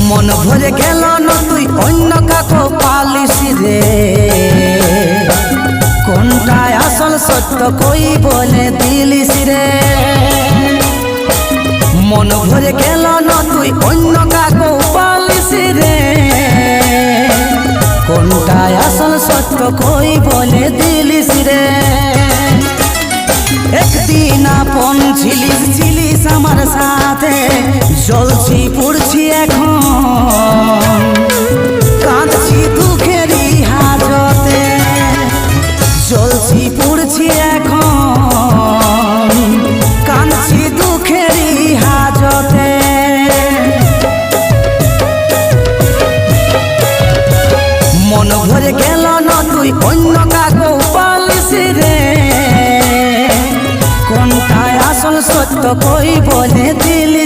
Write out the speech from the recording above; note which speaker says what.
Speaker 1: মন ভরে গেল না তুই অন্য কাকো পালিস রে, কোনটাই আসল সত্য কই বলে দিলিস রে। মন ভরে গেল না তুই অন্য কাকো পালিস রে, কোনটাই আসল সত্য কই বলে দিলিস রে। একদিন আপন ছিলিস আমার সাথে, জ্বলছি পুড়ছি এখন, কাঁদছি দুঃখেরই হাজতে। জ্বলছি পুড়ছি এখন, কাঁদছি দুঃখেরই হাজতে। মন ভরে গেল না তুই অন্য কাকো পালিস রে, কোনটাই আসল সত্য কই বলে দিলি